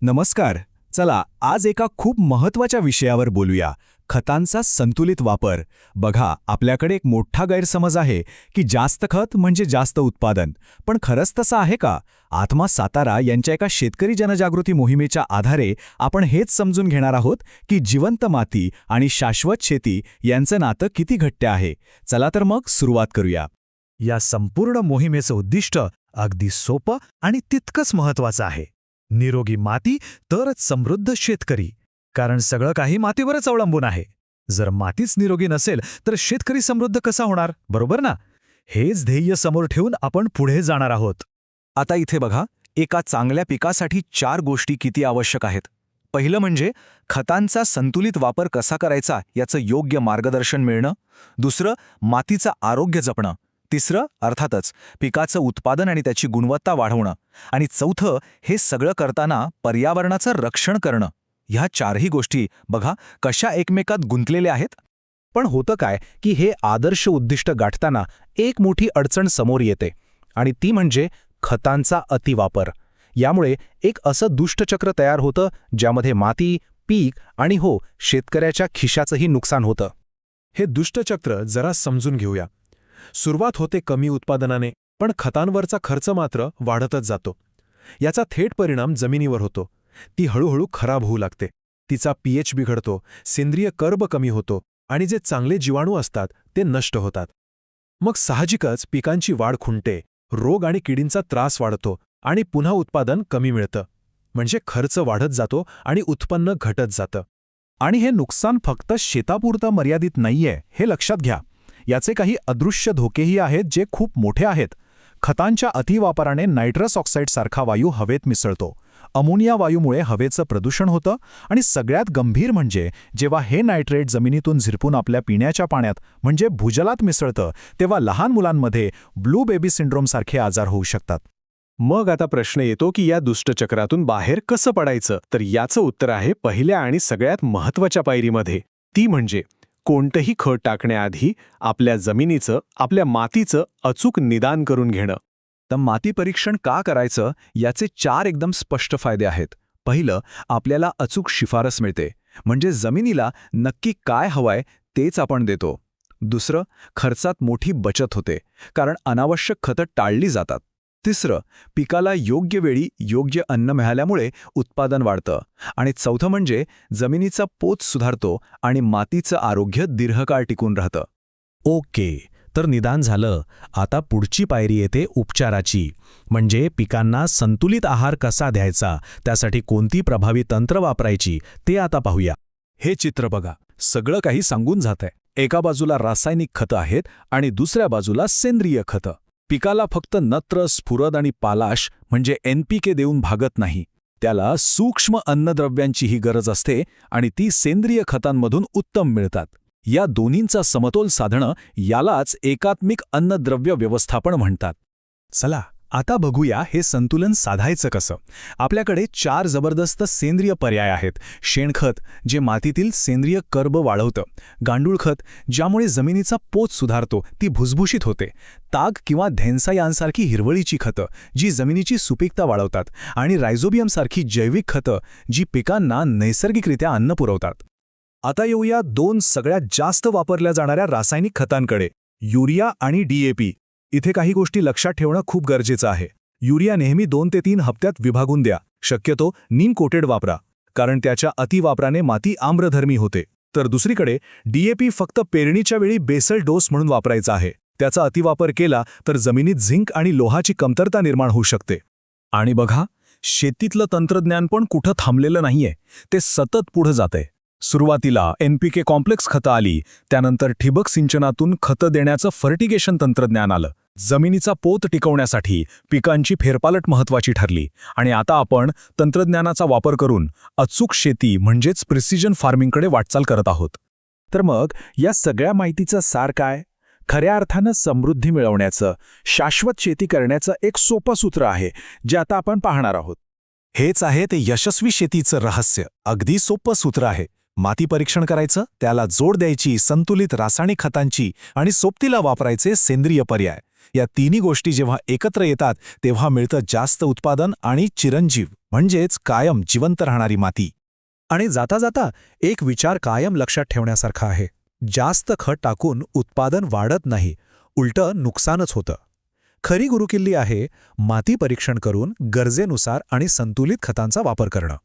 नमस्कार. चला आज एका खूप महत्वाच्या विषयावर बोलूया. खतांचा संतुलित वापर. बघा, आपल्याकडे एक मोठा गैरसमज आहे की जास्त खत म्हणजे जास्त उत्पादन. पण खरंच तसं आहे का? आत्मा सातारा यांच्या एका शेतकरी जनजागृती मोहिमेच्या आधारे आपण हेच समजून घेणार आहोत की जिवंत माती आणि शाश्वत शेती यांचं नातं किती घट्ट आहे. चला तर मग सुरुवात करूया. या संपूर्ण मोहिमेचं उद्दिष्ट अगदी सोपं आणि तितकंच महत्वाचं आहे. निरोगी माती तरच समृद्ध शेतकरी. कारण सगळं काही मातीवरच अवलंबून आहे. जर मातीच निरोगी नसेल तर शेतकरी समृद्ध कसा होणार, बरोबर ना? हेच ध्येय समोर ठेवून आपण पुढे जाणार आहोत. आता इथे बघा, एका चांगल्या पिकासाठी 4 गोष्टी किती आवश्यक आहेत. पहिलं म्हणजे खतांचा संतुलित वापर कसा करायचा याचं योग्य मार्गदर्शन मिळणं. दुसरं, मातीचं आरोग्य जपणं. तिसरं, अर्थातच पिकाचं उत्पादन आणि त्याची गुणवत्ता वाढवणं. आणि चौथं, हे सगळं करताना पर्यावरणाचं रक्षण करणं. ह्या 4ही गोष्टी बघा कशा एकमेकात गुंतलेल्या आहेत. पण होतं काय की हे आदर्श उद्दिष्ट गाठताना एक मोठी अडचण समोर येते, आणि ती म्हणजे खतांचा अतिवापर. यामुळे एक असं दुष्टचक्र तयार होतं ज्यामध्ये माती, पीक आणि शेतकऱ्याच्या खिशाचंही नुकसान होतं. हे दुष्टचक्र जरा समजून घेऊया. सुरुवात होते कमी उत्पादनाने, पण खतांवरचा खर्च मात्र वाढतच जातो. याचा थेट परिणाम जमिनीवर होतो. ती हळूहळू खराब होऊ लागते. तिचा पीएच बिघडतो, सेंद्रिय कर्ब कमी होतो आणि जे चांगले जीवाणू असतात ते नष्ट होतात. मग साहजिकच पिकांची वाढ खुंटते, रोग आणि किडींचा त्रास वाढतो आणि पुन्हा उत्पादन कमी मिळतं. म्हणजे खर्च वाढत जातो आणि उत्पन्न घटत जातं. आणि हे नुकसान फक्त शेतापुरतं मर्यादित नाहीये, हे लक्षात घ्या. याचे काही अदृश्य धोकेही आहेत जे खूप मोठे आहेत. खतांच्या अतिवापराने नायट्रस ऑक्साईडसारखा वायू हवेत मिसळतो. अमोनिया वायूमुळे हवेचं प्रदूषण होतं आणि सगळ्यात गंभीर म्हणजे जेव्हा हे नायट्रेट जमिनीतून झिरपून आपल्या पिण्याच्या पाण्यात म्हणजे भूजलात मिसळतं, तेव्हा लहान मुलांमध्ये ब्लू बेबी सिंड्रोमसारखे आजार होऊ शकतात. मग आता प्रश्न येतो की या दुष्टचक्रातून बाहेर कसं पडायचं. तर याचं उत्तर आहे पहिल्या आणि सगळ्यात महत्त्वाच्या पायरीमध्ये. ती म्हणजे कोणतंही खत टाकण्याआधी आपल्या जमिनीचं, आपल्या मातीचं अचूक निदान करून घेणं. तर माती परीक्षण का करायचं याचे 4 एकदम स्पष्ट फायदे आहेत. पहिलं, आपल्याला अचूक शिफारस मिळते, म्हणजे जमिनीला नक्की काय हवंय तेच आपण देतो. दुसरं, खर्चात मोठी बचत होते, कारण अनावश्यक खतं टाळली जातात. तिसरं, पिकाला योग्य वेळी योग्य अन्न मिळाल्यामुळे उत्पादन वाढतं. आणि चौथं म्हणजे जमिनीचा पोत सुधारतो आणि मातीचं आरोग्य दीर्घकाळ टिकून राहतं. ओके, तर निदान झालं. आता पुढची पायरी येते उपचाराची. म्हणजे पिकांना संतुलित आहार कसा द्यायचा, त्यासाठी कोणती प्रभावी तंत्र वापरायची ते आता पाहूया. हे चित्र बघा, सगळं काही सांगून जातंय. एका बाजूला रासायनिक खतं आहेत आणि दुसऱ्या बाजूला सेंद्रिय खतं. पिकाला फक्त नत्र, स्फुरद आणि पालाश म्हणजे NPK देऊन भागत नाही. त्याला सूक्ष्म अन्नद्रव्यांचीही गरज असते आणि ती सेंद्रिय खतांमधून उत्तम मिळतात. या दोन्हींचा समतोल साधणं यालाच एकात्मिक अन्नद्रव्य व्यवस्थापन म्हणतात. चला आता बघूया हे संतुलन साधायचं कसं. आपल्याकडे 4 जबरदस्त सेंद्रिय पर्याय आहेत. शेणखत, जे मातीतील सेंद्रिय कर्ब वाढवतं. गांडूळ खत, ज्यामुळे जमिनीचा पोत सुधारतो, ती भुसभुशीत होते. ताग किंवा धेन्सा यांसारखी हिरवळीची खतं, जी जमिनीची सुपीकता वाढवतात. आणि रायझोबियमसारखी जैविक खतं, जी पिकांना नैसर्गिकरित्या अन्न पुरवतात. आता येऊया 2 सगळ्यात जास्त वापरल्या जाणाऱ्या रासायनिक खतांकडे, युरिया आणि DAP. इथे काही गोष्टी लक्षात ठेवणं खूप गरजेचं आहे. युरिया नेहमी 2 ते 3 हप्त्यात विभागून द्या. शक्यतो नीम कोटेड वापरा, कारण त्याच्या अतिवापराने माती आम्रधर्मी होते. तर दुसरीकडे DAP फक्त पेरणीच्या वेळी बेसल डोस म्हणून वापरायचा आहे. त्याचा अतिवापर केला तर जमिनीत झिंक आणि लोहाची कमतरता निर्माण होऊ शकते. आणि बघा, शेतीतलं तंत्रज्ञान पण कुठं थांबलेलं नाहीये. ते सतत पुढे जातंय. सुरुवातीला NPK कॉम्प्लेक्स खतं आली, त्यानंतर ठिबक सिंचनातून खतं देण्याचं फर्टिगेशन तंत्रज्ञान आलं. जमिनीचा पोत टिकवण्यासाठी पिकांची फेरपालट महत्त्वाची ठरली. आणि आता आपण तंत्रज्ञानाचा वापर करून अचूक शेती म्हणजेच प्रिसिजन फार्मिंगकडे वाटचाल करत आहोत. तर मग या सगळ्या माहितीचं सार काय? खऱ्या अर्थानं समृद्धी मिळवण्याचं, शाश्वत शेती करण्याचं एक सोपं सूत्र आहे, जे आता आपण पाहणार आहोत. हेच आहे ते यशस्वी शेतीचं रहस्य. अगदी सोपं सूत्र आहे. माती परीक्षण करायचं, त्याला जोड द्यायची संतुलित रासायनिक खतांची आणि सोबतीला वापरायचे सेंद्रिय पर्याय. या तिन्ही गोष्टी जेव्हा एकत्र येतात तेव्हा मिळतं जास्त उत्पादन आणि चिरंजीव म्हणजेच कायम जिवंत राहणारी माती. आणि जाता जाता एक विचार कायम लक्षात ठेवण्यासारखा आहे. जास्त खत टाकून उत्पादन वाढत नाही, उलटं नुकसानच होतं. खरी गुरुकिल्ली आहे माती परीक्षण करून गरजेनुसार आणि संतुलित खतांचा वापर करणं.